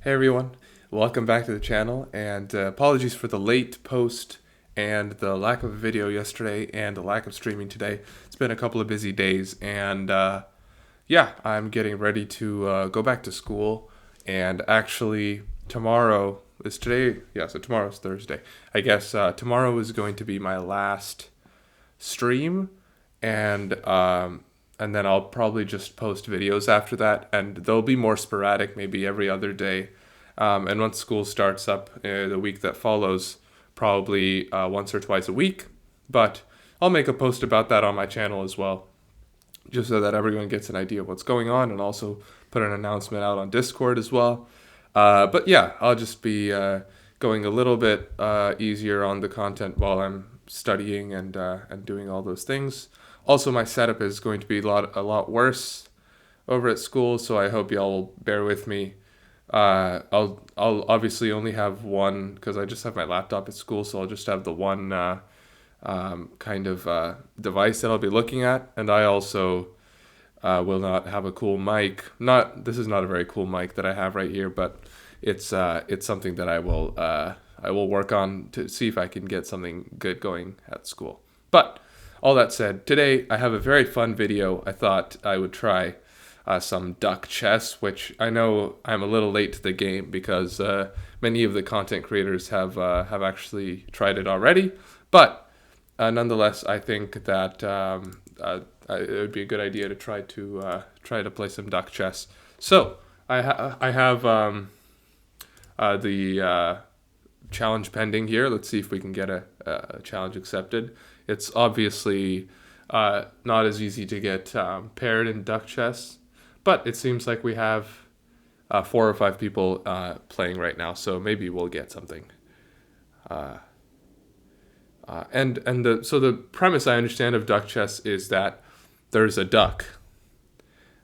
Hey everyone, welcome back to the channel, and apologies for the late post and the lack of a video yesterday and the lack of streaming today. It's been a couple of busy days, and yeah, I'm getting ready to go back to school. And actually, tomorrow is today. Yeah, so tomorrow's Thursday. I guess tomorrow is going to be my last stream, and then I'll probably just post videos after that, and they'll be more sporadic, maybe every other day. And once school starts up the week that follows, probably once or twice a week. But I'll make a post about that on my channel as well, just so that everyone gets an idea of what's going on, and also put an announcement out on Discord as well. But yeah, I'll just be going a little bit easier on the content while I'm studying and doing all those things. Also, my setup is going to be a lot worse over at school, so I hope y'all will bear with me. I'll obviously only have one because I just have my laptop at school, so I'll just have the one kind of device that I'll be looking at, and I also will not have a cool mic. Not This is not a very cool mic that I have right here, but it's something that I will work on to see if I can get something good going at school. But all that said, today I have a very fun video. I thought I would try some duck chess, which I know I'm a little late to the game because many of the content creators have actually tried it already. But nonetheless, I think that it would be a good idea to try to play some duck chess. So I have the challenge pending here. Let's see if we can get a challenge accepted. It's obviously not as easy to get paired in duck chess, but it seems like we have 4 or 5 people playing right now, so maybe we'll get something. So the premise I understand of duck chess is that there's a duck,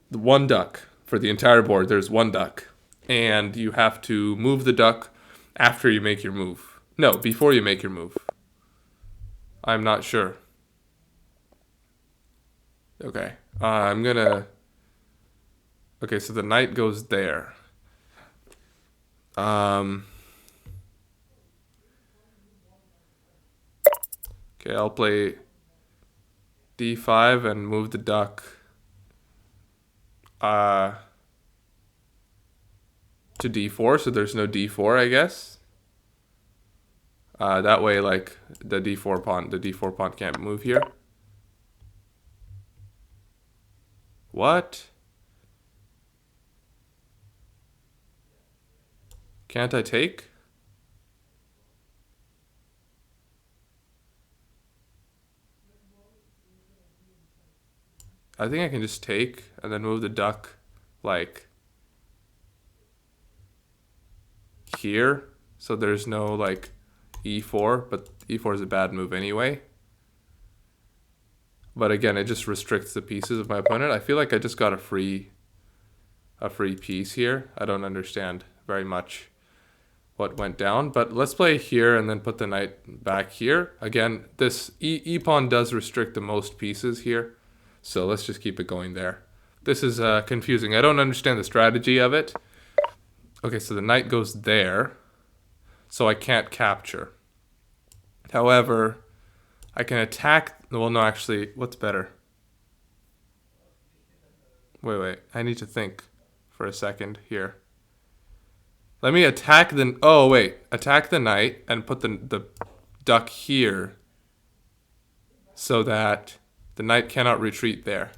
one duck for the entire board. There's one duck, and you have to move the duck after you make your move. No, before you make your move. I'm not sure. Okay, I'm gonna. Okay, so the knight goes there. Um. Okay, I'll play d5 and move the duck uh, to d4, so there's no d4, I guess. That way, like, the d4 pawn can't move here. What? Can't I take? I think I can just take and then move the duck, like, here. So there's no, like, e4, but e4 is a bad move anyway. But again, it just restricts the pieces of my opponent. I feel like I just got a free piece here. I don't understand very much what went down, but let's play here and then put the knight back here. Again, this e pawn does restrict the most pieces here, so let's just keep it going there. This is confusing. I don't understand the strategy of it. Okay, so the knight goes there, so I can't capture. However, I can attack. Well, no, actually, what's better? Wait. I need to think for a second here. Let me attack the. Oh wait, attack the knight and put the duck here, so that the knight cannot retreat there.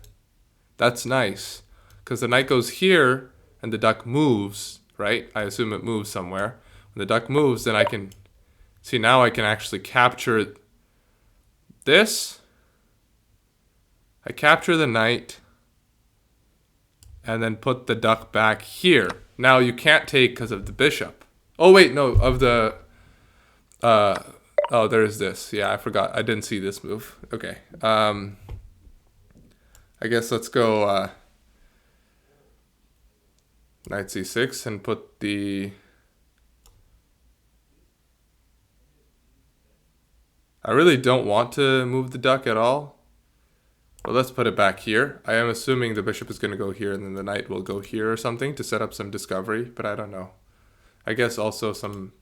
That's nice, because the knight goes here and the duck moves. Right? I assume it moves somewhere. When the duck moves, then I can see. Now I can actually capture this. I capture the knight and then put the duck back here. Now you can't take because of the bishop. Oh wait, no, of the oh, there's this. Yeah, I forgot. I didn't see this move. Okay. I guess let's go knight c6 and put the. I really don't want to move the duck at all. Well, let's put it back here. I am assuming the bishop is going to go here and then the knight will go here or something to set up some discovery, but I don't know. I guess also some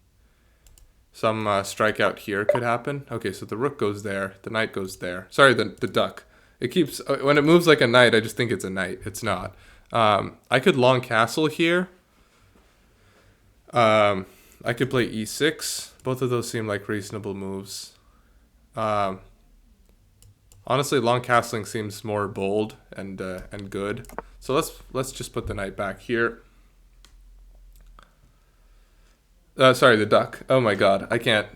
strikeout here could happen. Okay, so the rook goes there, the knight goes there. Sorry, the duck. It keeps when it moves like a knight, I just think it's a knight. It's not. I could long castle here. I could play e6. Both of those seem like reasonable moves. Honestly, long castling seems more bold and good. So let's just put the knight back here. Sorry, the duck. Oh my god, I can't.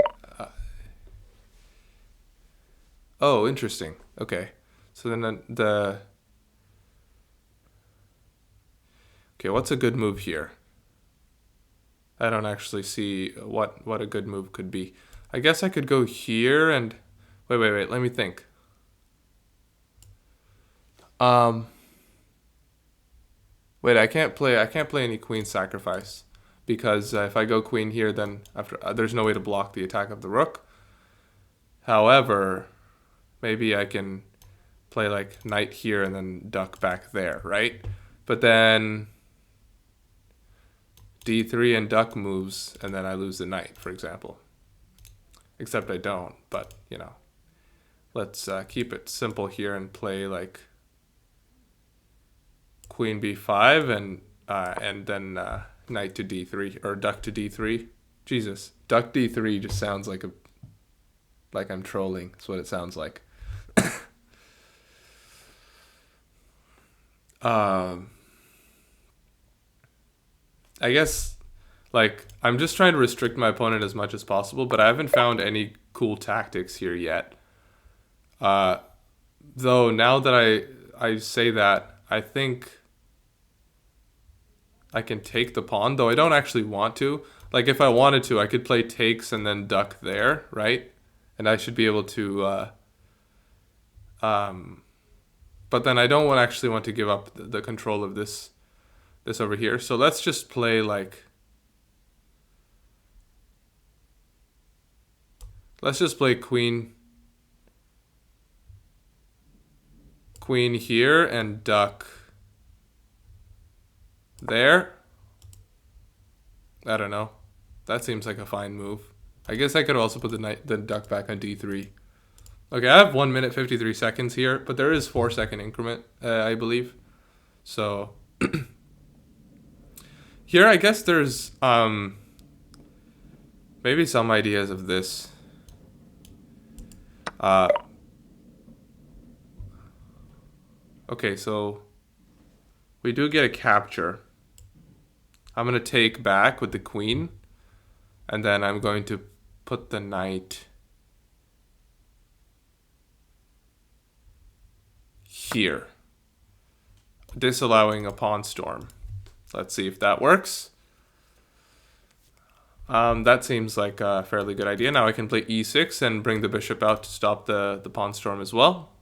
Oh, interesting. Okay, so then okay, what's a good move here? I don't actually see what a good move could be. I guess I could go here and wait. Let me think. Wait, I can't play any queen sacrifice because if I go queen here, then after there's no way to block the attack of the rook. However, maybe I can play like knight here and then duck back there, right? But then d3 and duck moves, and then I lose the knight, for example. Except I don't, but you know. Let's keep it simple here and play like queen b5 and then knight to d3 or duck to d3. Jesus, duck d3 just sounds like I'm trolling. That's what it sounds like. I guess like I'm just trying to restrict my opponent as much as possible, but I haven't found any cool tactics here yet. Though now that I say that, I think I can take the pawn, though I don't actually want to. Like if I wanted to, I could play takes and then duck there, right? And I should be able to but then I don't actually want to give up the control of this over here. So let's just play like queen here and duck there. I don't know. That seems like a fine move. I guess I could also put the duck back on d3. Okay, I have 1 minute 53 seconds here, but there is 4-second increment, I believe. So here, I guess there's maybe some ideas of this. Okay, so we do get a capture. I'm going to take back with the queen, and then I'm going to put the knight here, disallowing a pawn storm. Let's see if that works. That seems like a fairly good idea. Now I can play e6 and bring the bishop out to stop the pawn storm as well.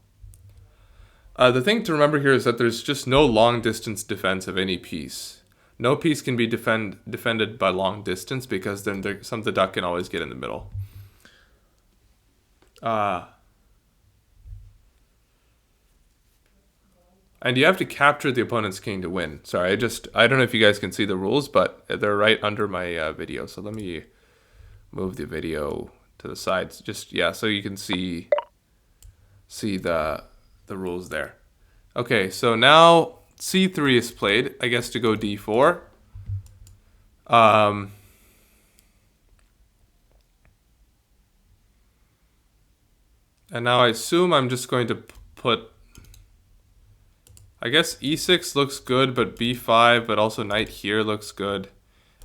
The thing to remember here is that there's just no long distance defense of any piece. No piece can be defended by long distance because then the duck can always get in the middle. And you have to capture the opponent's king to win. Sorry, I don't know if you guys can see the rules, but they're right under my video. So let me move the video to the sides. Just, yeah, so you can see the rules there. Okay, so now c3 is played, I guess, to go d4. And now I assume I'm just going to put, I guess e6 looks good, but b5, but also knight here looks good.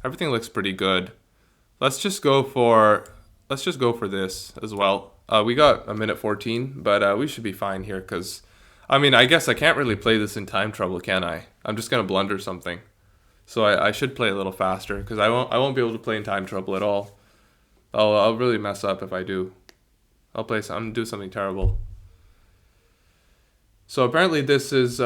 Everything looks pretty good. Let's just go for this as well. We got 1:14, but we should be fine here because, I mean, I guess I can't really play this in time trouble, can I? I'm just gonna blunder something. So I should play a little faster because I won't be able to play in time trouble at all. I'll really mess up if I do. I'm gonna do something terrible. So apparently this is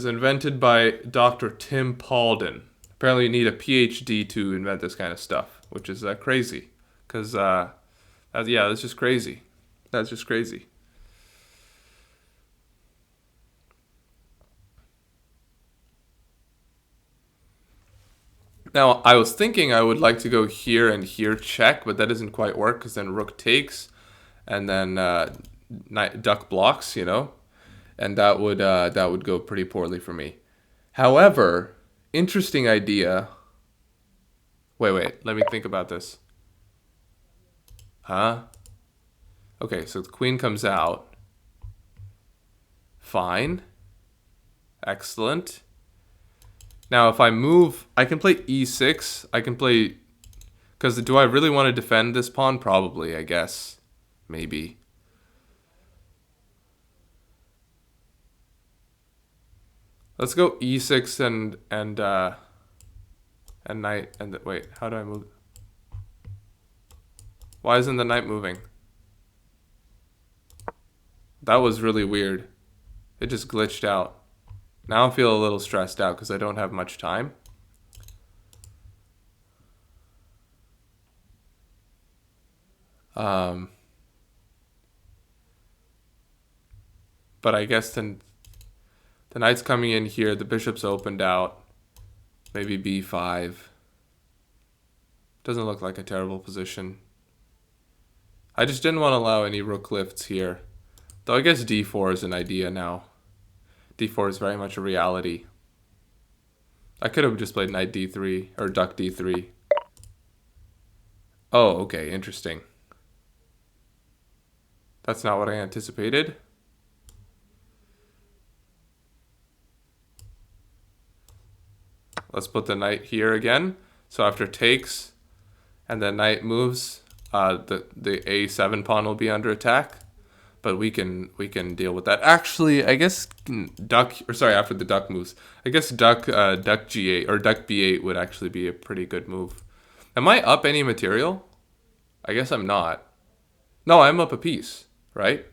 invented by Dr. Tim Paulden. Apparently you need a PhD to invent this kind of stuff, which is crazy. Because, yeah, that's just crazy. That's just crazy. Now, I was thinking I would like to go here and here check, but that doesn't quite work because then rook takes, and then knight duck blocks, you know, and that would go pretty poorly for me. However, interesting idea. Wait, let me think about this. Huh? Okay, so the queen comes out. Fine. Excellent. Now, if I move, I can play e6. I can play... Because do I really want to defend this pawn? Probably, I guess. Maybe. Let's go e6 and knight. And wait, how do I move? Why isn't the knight moving? That was really weird. It just glitched out. Now I feel a little stressed out because I don't have much time. But I guess then the knight's coming in here. The bishop's opened out. Maybe b5. Doesn't look like a terrible position. I just didn't want to allow any rook lifts here. Though I guess d4 is an idea now. d4 is very much a reality. I could have just played knight d3 or duck d3. Oh, okay, interesting. That's not what I anticipated. Let's put the knight here again. So after takes and the knight moves, the a7 pawn will be under attack. But we can deal with that. Actually, I guess duck, or sorry, after the duck moves, I guess duck g8 or duck b8 would actually be a pretty good move. Am I up any material? I guess I'm not. No, I'm up a piece, right?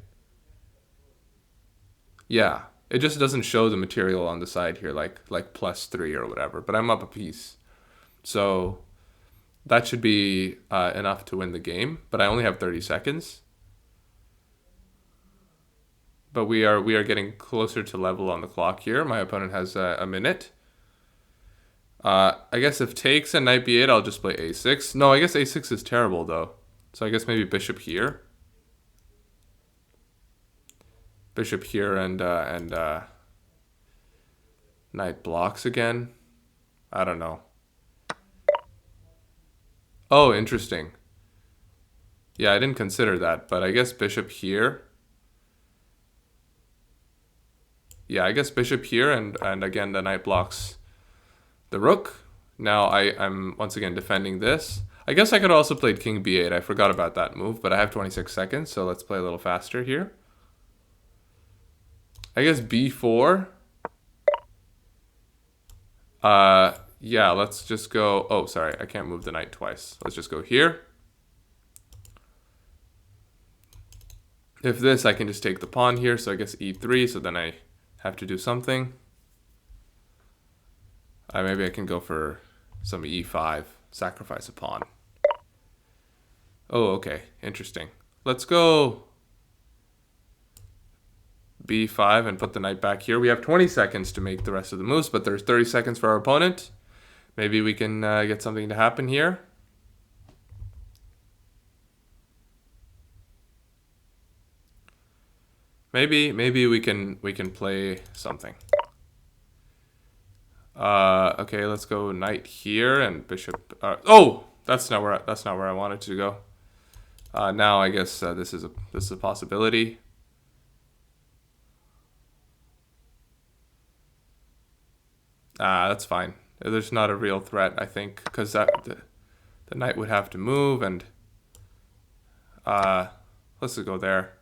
Yeah, it just doesn't show the material on the side here, like +3 or whatever. But I'm up a piece, so that should be enough to win the game. But I only have 30 seconds. But we are getting closer to level on the clock here. My opponent has a minute. I guess if takes and knight b8, I'll just play a6. No, I guess a6 is terrible though. So I guess maybe bishop here. Bishop here and knight blocks again. I don't know. Oh, interesting. Yeah, I didn't consider that, but I guess bishop here. Yeah, I guess bishop here and again the knight blocks the rook. Now I'm once again defending this. I guess I could also play king b8. I forgot about that move, but I have 26 seconds, so let's play a little faster here. I guess b4. Yeah, let's just go. Oh, sorry, I can't move the knight twice. Let's just go here. If this, I can just take the pawn here, so I guess e3, so then I have to do something. Maybe I can go for some e5, sacrifice a pawn. Oh, okay, interesting. Let's go b5 and put the knight back here. We have 20 seconds to make the rest of the moves, but there's 30 seconds for our opponent. Maybe we can get something to happen here. Maybe we can play something. Okay, let's go knight here and bishop. Oh, that's not where I wanted to go. Now I guess this is a possibility. That's fine. There's not a real threat, I think, because the knight would have to move, and let's just go there.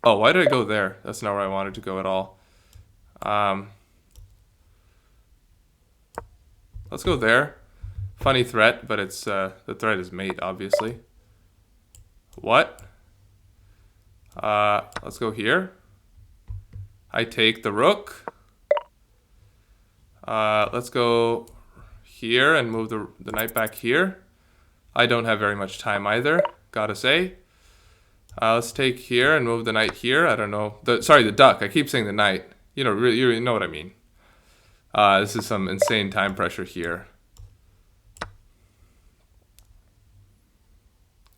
Oh, why did I go there? That's not where I wanted to go at all. Let's go there. Funny threat, but it's the threat is mate, obviously. What? Let's go here. I take the rook. Let's go here and move the knight back here. I don't have very much time either, gotta say. Let's take here and move the knight here. I don't know. Sorry, the duck. I keep saying the knight. You know what I mean. This is some insane time pressure here.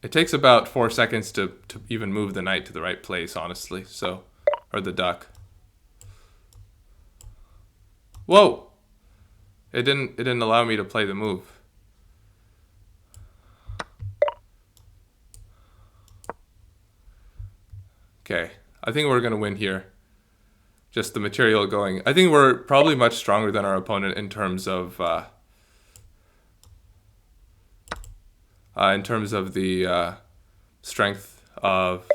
It takes about 4 seconds to even move the knight to the right place, honestly. So, or the duck. Whoa! It didn't allow me to play the move. Okay, I think we're gonna win here. Just the material going. I think we're probably much stronger than our opponent in terms of the strength of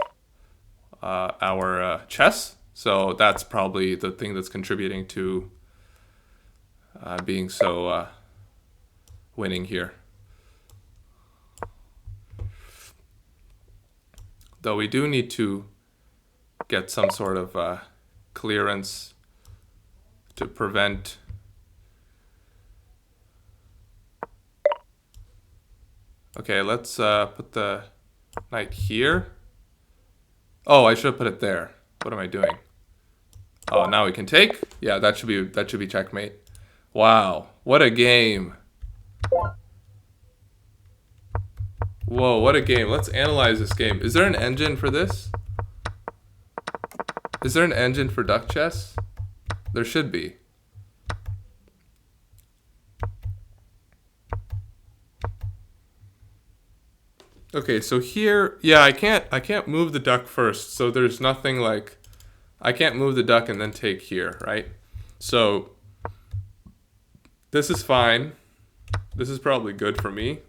our chess. So that's probably the thing that's contributing to being so winning here. Though we do need to get some sort of clearance to prevent okay, let's put the knight here. Oh, I should have put it there. What am I doing? Oh, now we can take. Yeah, that should be checkmate. Wow, what a game. Whoa, what a game. Let's analyze this game. Is there an engine for this? Is there an engine for duck chess? There should be. Okay, so here, yeah, I can't move the duck first. So there's nothing like, I can't move the duck and then take here, right? So this is fine. This is probably good for me.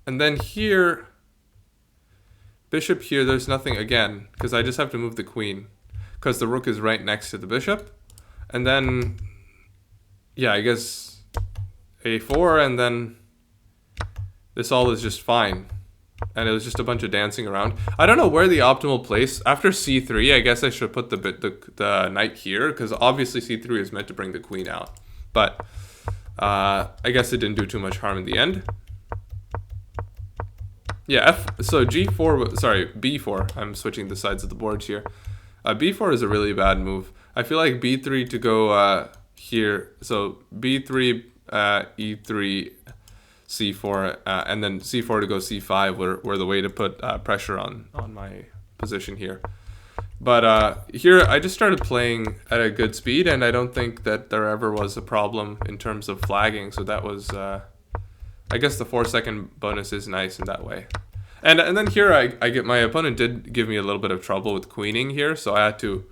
And then here, bishop here, there's nothing again, because I just have to move the queen, because the rook is right next to the bishop. And then, yeah, I guess a4, and then this all is just fine. And it was just a bunch of dancing around. I don't know where the optimal place. After c3, I guess I should put the knight here, because obviously c3 is meant to bring the queen out. But I guess it didn't do too much harm in the end. Yeah, so g4, sorry, b4. I'm switching the sides of the boards here. b4 is a really bad move. I feel like b3 to go here. So b3, e3, c4, and then c4 to go c5 were the way to put pressure on my position here. But here I just started playing at a good speed, and I don't think that there ever was a problem in terms of flagging. So that was, I guess the 4-second bonus is nice in that way. And then here I get, my opponent did give me a little bit of trouble with queening here, so I had to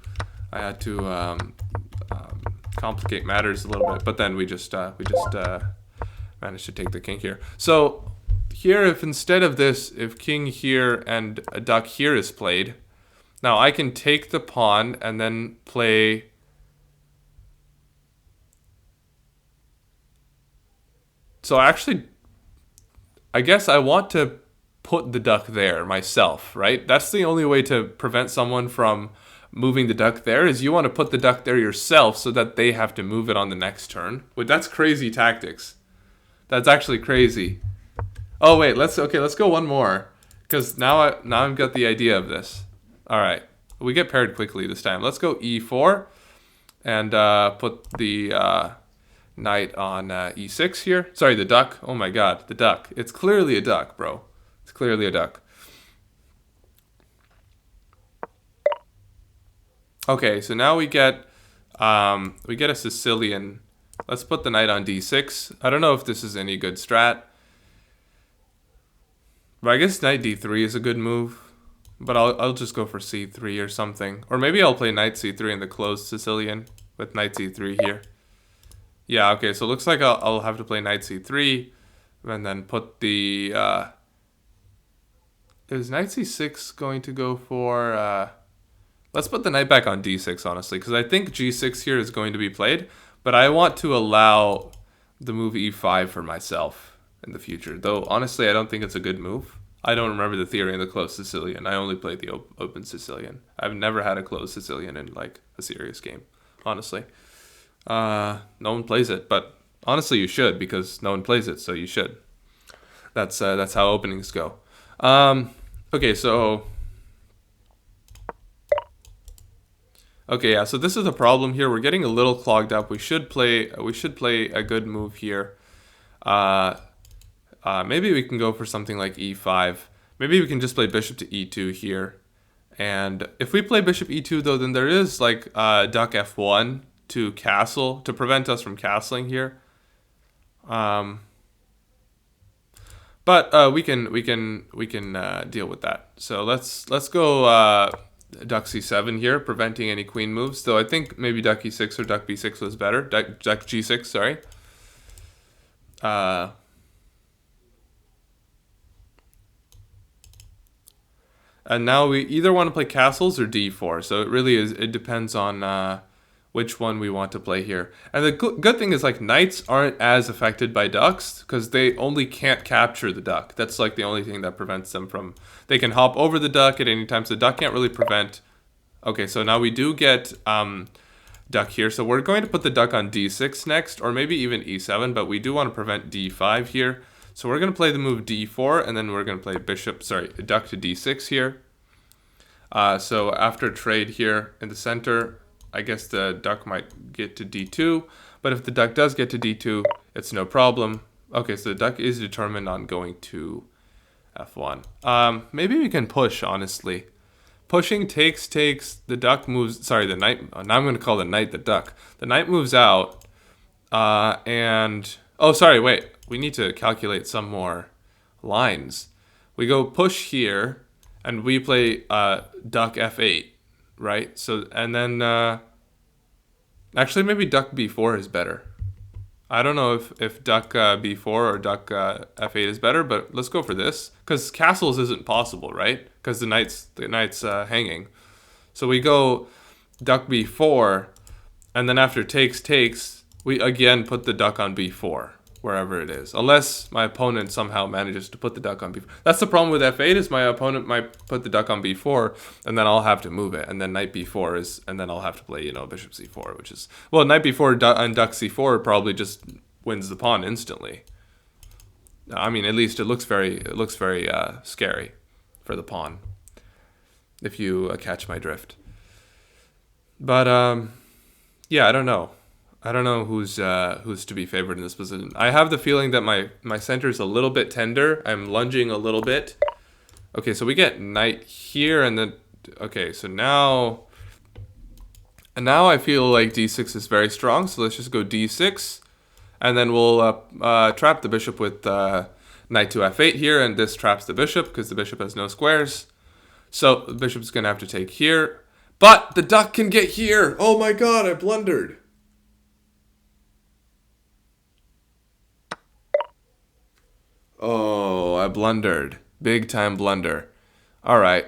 complicate matters a little bit. But then we just managed to take the king here. So here, if instead of this, if king here and a duck here is played, now I can take the pawn and then play. So actually, I guess I want to put the duck there myself, right? That's the only way to prevent someone from moving the duck there, is you want to put the duck there yourself so that they have to move it on the next turn. Wait, that's crazy tactics. That's actually crazy. Oh wait, let's go one more, because now I've got the idea of this. All right, we get paired quickly this time. Let's go e4 and put the knight on e6 here. Sorry, the duck. Oh my god, the duck. It's clearly a duck, bro. It's clearly a duck. Okay, so now we get a Sicilian. Let's put the knight on d6. I don't know if this is any good strat, but I guess knight d3 is a good move. But I'll just go for c3 or something, or maybe I'll play knight c3 in the closed Sicilian with knight c3 here. Yeah, okay, so it looks like I'll have to play knight c3 and then put the is knight c6 going to go for let's put the knight back on d6, honestly, because I think g6 here is going to be played, but I want to allow the move e5 for myself in the future. Though, honestly, I don't think it's a good move. I don't remember the theory in the closed Sicilian. I only played the open Sicilian. I've never had a closed Sicilian in, like, a serious game, honestly. No one plays it, but honestly, you should, because no one plays it, so you should. That's how openings go. Okay, so Okay, yeah, so this is the problem here. We're getting a little clogged up. We should play a good move here. Maybe we can go for something like e5. Maybe we can just play bishop to e2 here. And if we play bishop e2 though, then there is like duck f1 to castle to prevent us from castling here. But we can deal with that. So let's go duck c7 here, preventing any queen moves. Though I think maybe duck e6 or duck b6 was better. Duck g6, sorry. And now we either want to play castles or d4. So it really is. It depends on which one we want to play here. And the good thing is like knights aren't as affected by ducks because they only can't capture the duck. That's like the only thing that prevents them from. They can hop over the duck at any time. So the duck can't really prevent. Okay, so now we do get duck here. So we're going to put the duck on d6 next, or maybe even e7. But we do want to prevent d5 here. So we're going to play the move d4, and then we're going to play duck to d6 here. So after trade here in the center, I guess the duck might get to d2. But if the duck does get to d2, it's no problem. Okay, so the duck is determined on going to f1. Maybe we can push, honestly. Pushing takes, the duck moves, sorry, the knight, now I'm going to call the knight the duck. The knight moves out, and, oh, sorry, wait. We need to calculate some more lines. We go push here, and we play duck f8, right? So, and then, actually maybe duck b4 is better. I don't know if duck b4 or duck f8 is better, but let's go for this. Because castles isn't possible, right? Because the knight's hanging. So we go duck b4, and then after takes, we again put the duck on b4. Wherever it is, unless my opponent somehow manages to put the duck on b4. That's the problem with f8 is my opponent might put the duck on b4, and then I'll have to move it, and then knight b4 is, and then I'll have to play bishop c4, which is well, knight b4 and duck c4 probably just wins the pawn instantly. I mean, at least it looks very scary for the pawn, if you catch my drift. But yeah, I don't know. I don't know who's to be favored in this position. I have the feeling that my center is a little bit tender. I'm lunging a little bit. Okay, so we get knight here, and then okay, so now I feel like d6 is very strong. So let's just go d6, and then we'll trap the bishop with knight to f8 here, and this traps the bishop because the bishop has no squares. So the bishop's gonna have to take here, but the duck can get here. Oh my god, I blundered. Oh, I blundered. Big time blunder. All right.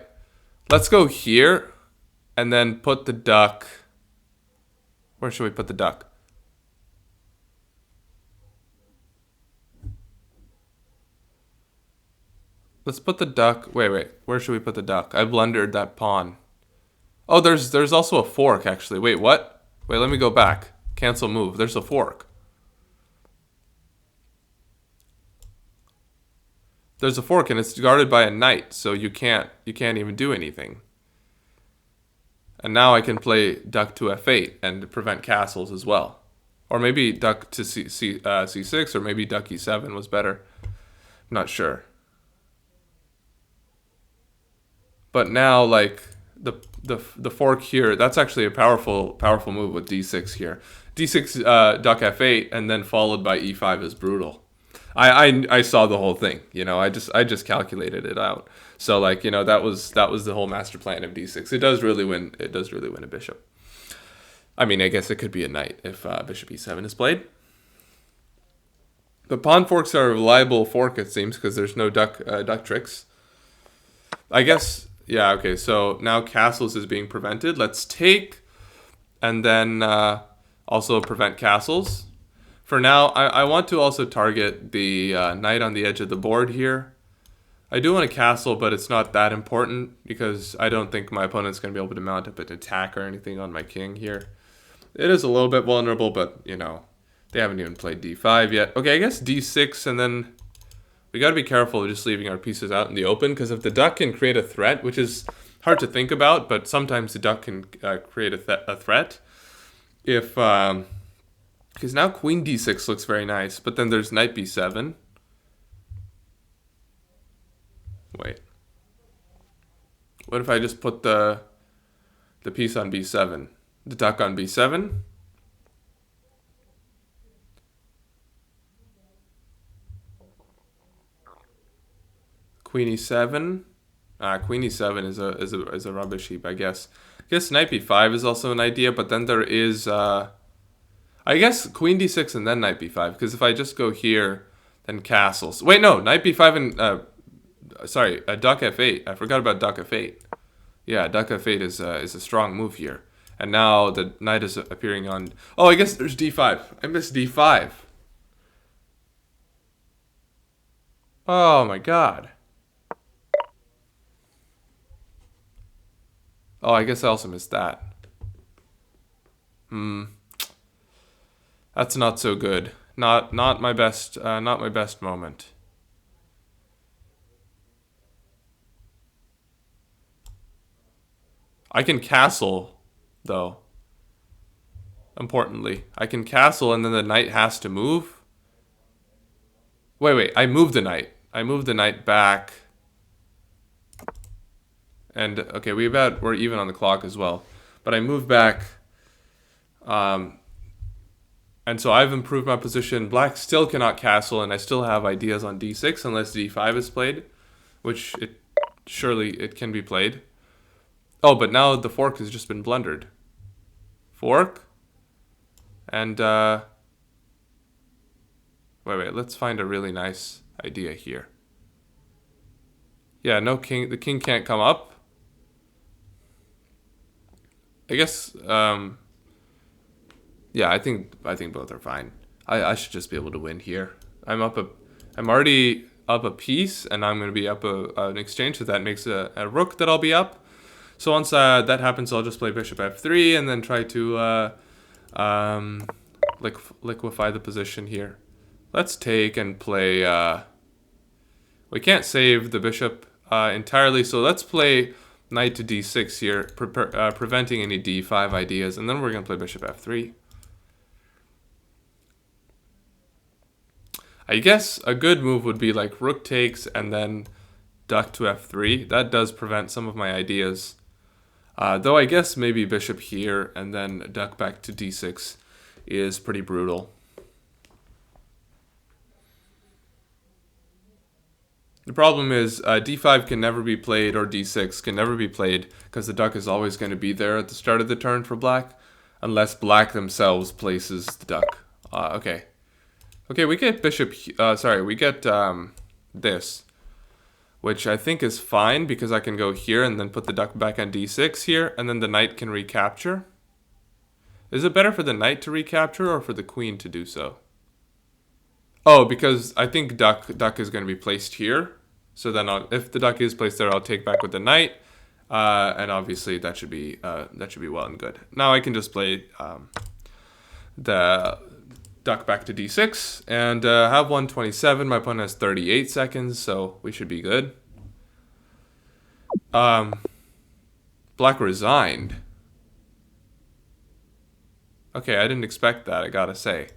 Let's go here and then put the duck. Where should we put the duck? Let's put the duck. Wait. Where should we put the duck? I blundered that pawn. Oh, there's also a fork actually. Wait, what? Wait, let me go back. Cancel move. There's a fork. There's a fork and it's guarded by a knight, so you can't even do anything. And now I can play duck to f8 and prevent castles as well. Or maybe duck to c6, or maybe duck e7 was better. I'm not sure. But now, like the fork here, that's actually a powerful move with d6 here. d6 duck f8 and then followed by e5 is brutal. I saw the whole thing, I just calculated it out. So like, that was the whole master plan of d6. It does really win a bishop. I mean, I guess it could be a knight if bishop e7 is played. But pawn forks are a reliable fork, it seems, because there's no duck tricks. I guess, yeah, okay, so now castles is being prevented. Let's take, and then also prevent castles. For now, I want to also target the knight on the edge of the board here. I do want a castle, but it's not that important because I don't think my opponent's going to be able to mount up an attack or anything on my king here. It is a little bit vulnerable, but, they haven't even played d5 yet. Okay, I guess d6, and then we got to be careful of just leaving our pieces out in the open, because if the duck can create a threat, which is hard to think about, but sometimes the duck can create a threat. If because now queen d6 looks very nice, but then there's knight b7. Wait. What if I just put the piece on b7? The duck on b7? Queen e7. Queen e7 is a rubbish heap, I guess. I guess knight b5 is also an idea, but then there is I guess queen d6 and then knight b5, because if I just go here, then castles. Wait, no, knight b5 and sorry, duck f8. I forgot about duck f8. Yeah, duck f8 is a strong move here. And now the knight is appearing on. Oh, I guess there's d5. I missed d5. Oh my god. Oh, I guess I also missed that. That's not so good. Not my best. Not my best moment. I can castle, though. Importantly, I can castle, and then the knight has to move. Wait. I moved the knight. I moved the knight back. And okay, we're even on the clock as well. But I moved back. And so I've improved my position. Black still cannot castle, and I still have ideas on d6 unless d5 is played, which surely it can be played. Oh, but now the fork has just been blundered. Fork? And wait, let's find a really nice idea here. Yeah, no king. The king can't come up. I guess, yeah, I think both are fine. I should just be able to win here. I'm already up a piece, and I'm going to be up an exchange, so that makes a rook that I'll be up. So once that happens, I'll just play bishop f3, and then try to liquefy the position here. Let's take and play. We can't save the bishop entirely, so let's play knight to d6 here, preventing any d5 ideas, and then we're going to play bishop f3. I guess a good move would be like rook takes and then duck to f3. That does prevent some of my ideas. Though I guess maybe bishop here and then duck back to d6 is pretty brutal. The problem is d5 can never be played, or d6 can never be played, because the duck is always going to be there at the start of the turn for black, unless black themselves places the duck. Okay, we get bishop, we get this, which I think is fine, because I can go here and then put the duck back on d6 here, and then the knight can recapture. Is it better for the knight to recapture, or for the queen to do so? Oh, because I think duck is going to be placed here. So then if the duck is placed there, I'll take back with the knight. And obviously that should be well and good. Now I can just play the duck back to d6 and have 127. My opponent has 38 seconds, so we should be good. Black resigned. Okay, I didn't expect that, I gotta say.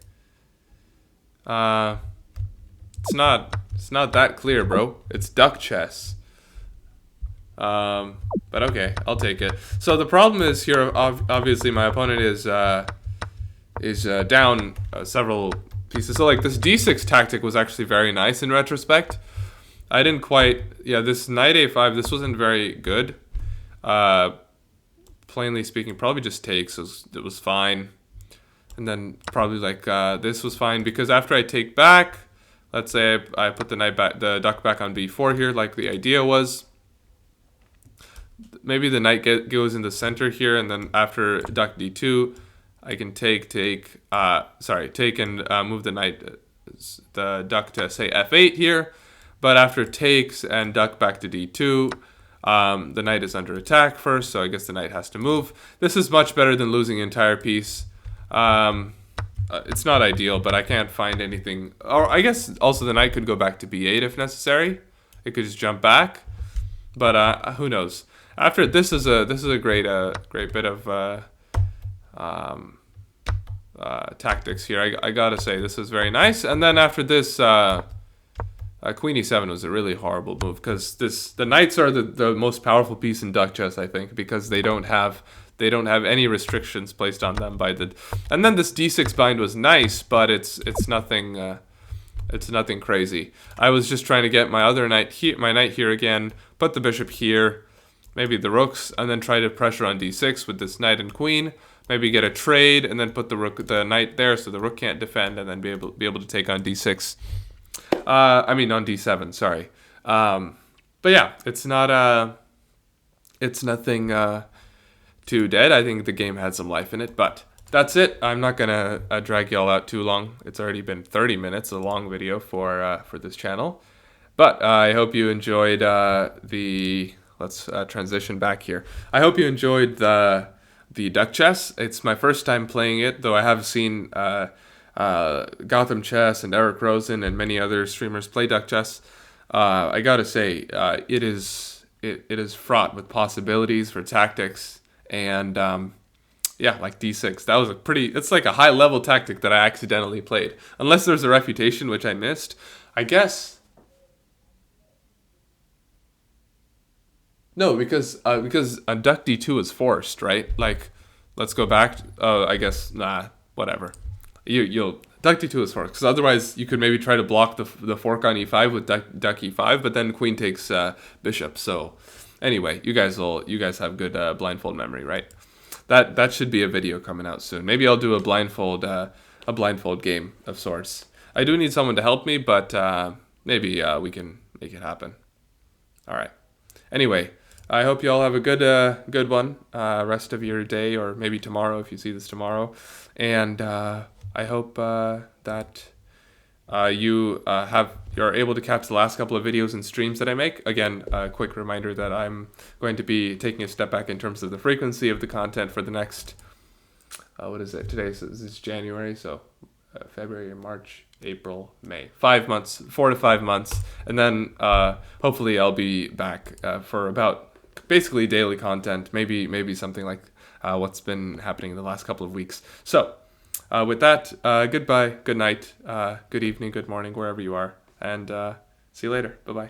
It's not that clear, bro. It's duck chess. But okay, I'll take it. So the problem is here, obviously my opponent is down several pieces. So like this d6 tactic was actually very nice in retrospect. I didn't quite, this knight a5, this wasn't very good. Plainly speaking, probably just takes, it was fine. And then probably like this was fine, because after I take back, let's say I put the duck back on b4 here, like the idea was. Maybe the knight goes in the center here, and then after duck d2, I can take and move the duck to say f8 here. But after takes and duck back to d2, the knight is under attack first, so I guess the knight has to move. This is much better than losing an entire piece. It's not ideal, but I can't find anything. Or I guess also the knight could go back to b8 if necessary. It could just jump back, but who knows? After this is a great bit of um, tactics here. I gotta say this is very nice. And then after this, Queen e7 was a really horrible move because the knights are the most powerful piece in duck chess, I think, because they don't have any restrictions placed on them by the. And then this d6 bind was nice, but it's nothing. It's nothing crazy. I was just trying to get my knight here again, put the bishop here, maybe the rooks, and then try to pressure on d6 with this knight and queen. Maybe get a trade and then put the knight there so the rook can't defend, and then be able to take on d6. I mean on d7. Sorry. But yeah, it's nothing too dead. I think the game had some life in it, but. That's it. I'm not gonna drag y'all out too long. It's already been 30 minutes, a long video for this channel. But I hope you enjoyed Let's transition back here. I hope you enjoyed the duck chess. It's my first time playing it, though I have seen Gotham Chess and Eric Rosen and many other streamers play duck chess. I gotta say, it is fraught with possibilities for tactics and. Yeah, like d6. That was it's like a high level tactic that I accidentally played. Unless there's a refutation, which I missed. I guess. No, because duck d2 is forced, right? Like, let's go back. I guess, whatever. You'll duck d2 is forced, because otherwise you could maybe try to block the fork on e5 with duck e5, but then queen takes bishop. So, anyway, you guys have good blindfold memory, right? That should be a video coming out soon. Maybe I'll do a blindfold game of sorts. I do need someone to help me, but maybe we can make it happen. All right. Anyway, I hope you all have a good one rest of your day, or maybe tomorrow if you see this tomorrow. And I hope that you're able to catch the last couple of videos and streams that I make. Again, a quick reminder that I'm going to be taking a step back in terms of the frequency of the content for the next, what is it? Today is January, so February, March, April, May. 5 months, 4 to 5 months. And then hopefully I'll be back for about basically daily content, maybe something like what's been happening in the last couple of weeks. So with that, goodbye, good night, good evening, good morning, wherever you are. And see you later. Bye-bye.